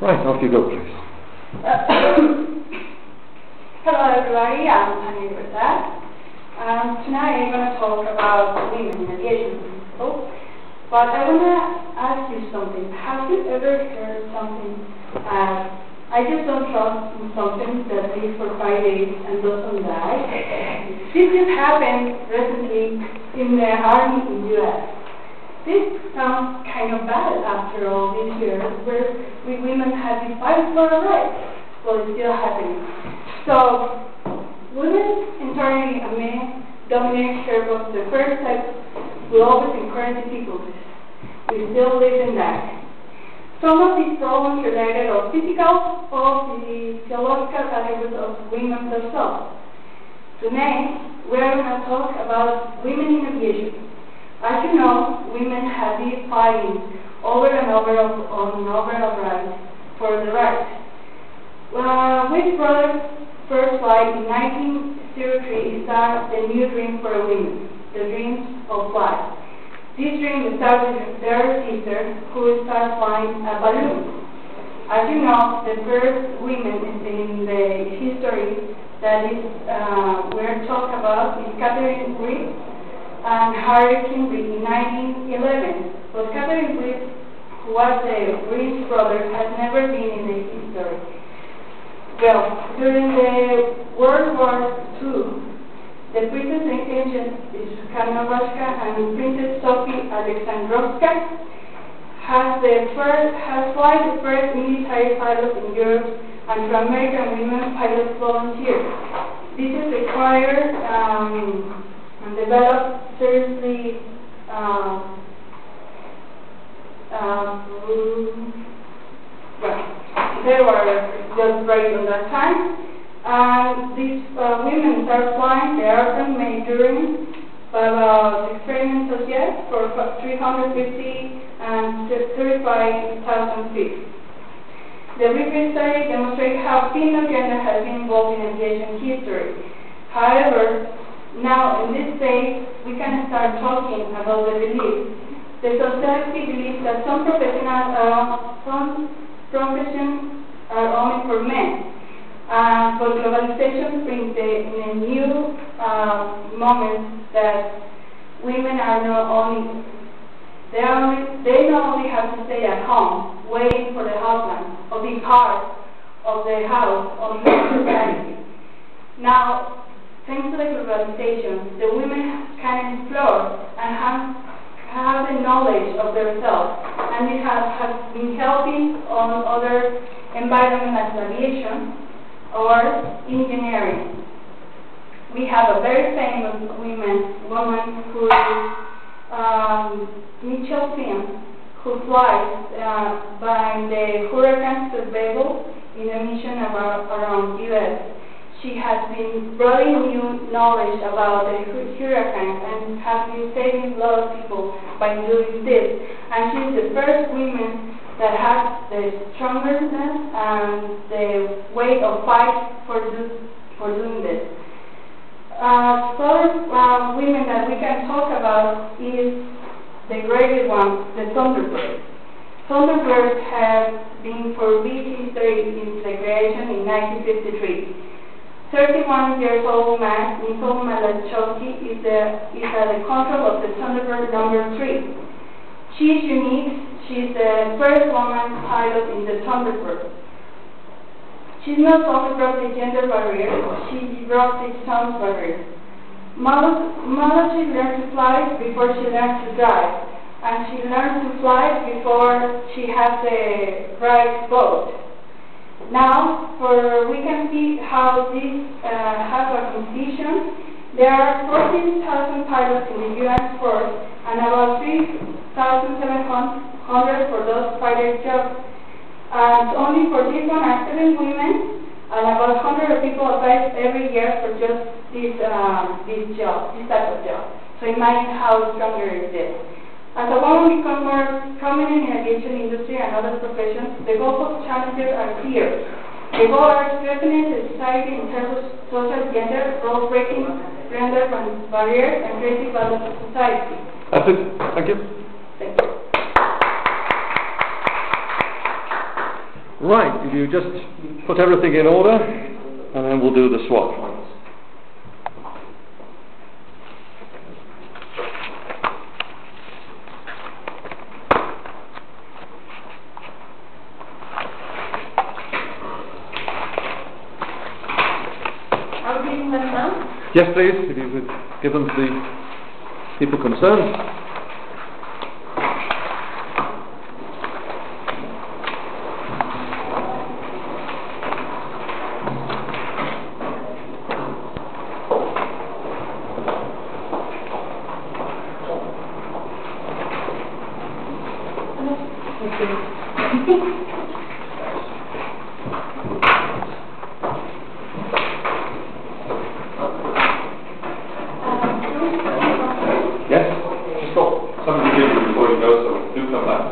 Right, off you go, please. Hello everybody, I'm Tania. Tonight I'm going to talk about women in aviation. But I want to ask you something. Have you ever heard something, I just don't trust in something that lives for 5 days and doesn't die? This just happened recently in the Army in the US. This sounds kind of bad after all these years where we women have been fighting for our rights. Well, it's still happening. So, women entirely a man dominate care of the first type we always encourage people to. We still live in that. Some of these problems related to physical or physiological attributes of women themselves. Tonight, we are going to talk about women in aviation. As you know, women have been fighting over and over for the right. Which brought first flight in 1903 started the new dream for women, the dream of flight. This dream started with their sister, who started flying a balloon. As you know, the first women in the history that is we're talking about is Catherine Reed and Harry Kimbrey in 1911. But Catherine Reed, who was the Reed brothers, has never been in the history. Well, during the World War II, the Princess Agent Kanovska and Princess Sophie Alexandrovska has flight the first military pilots in Europe, and to American women pilots volunteered. This is required and developed seriously they were just right on that time. And these women start flying the airplane made during experiments of jet for 350 and 35,000 feet. The repeat study demonstrates how female gender has been involved in aviation history. However, now in this stage, we can start talking about the belief. The society believes that some professions are only for men. But globalization brings in a new moment that women are not only, they not only have to stay at home, waiting for the husband, or be part of the house of the society. Now, thanks to the globalization, the women can explore and have the knowledge of themselves, and it has been helping on other environments like aviation or engineering. We have a very famous woman who is Mitchell Finn, who flies by the hurricane survival in a mission around U.S. She has been bringing new knowledge about the hurricanes and has been saving a lot of people by doing this. And she's the first woman that has the strongness and the way of fight for doing this. Other women that we can talk about is the greatest one, the Thunderbird. Thunderbirds have been for big history in the creation in 1953. 31 years old man, Nicole Malachowski, is at the control of the Thunderbird number 3. She is unique. She's the first woman pilot in the Thunderbird. She's not only broke the gender barrier, she broke the sound barrier. Malachowski learned to fly before she learned to drive, and she learned to fly before she had the right boat. Now, we can see how this has a transition. There are 14,000 pilots in the U.S. force and about 3,700 for those fighter jobs. And only for this one are 7 women, and about 100 people apply every year for just this type of job. So imagine how stronger it is. As a woman becomes more prominent in the aviation industry and other professions, the goals of challenges are clear. The goal is strengthening the society in terms of social gender, role breaking, gender barriers, and creating values of society. That's it. Thank you. Thank you. Right, if you just put everything in order, and then we'll do the swap. Are we giving them now? Yes, please, if you could give them to the people concerned. Yes? Just got something to give you before you go, so do come back.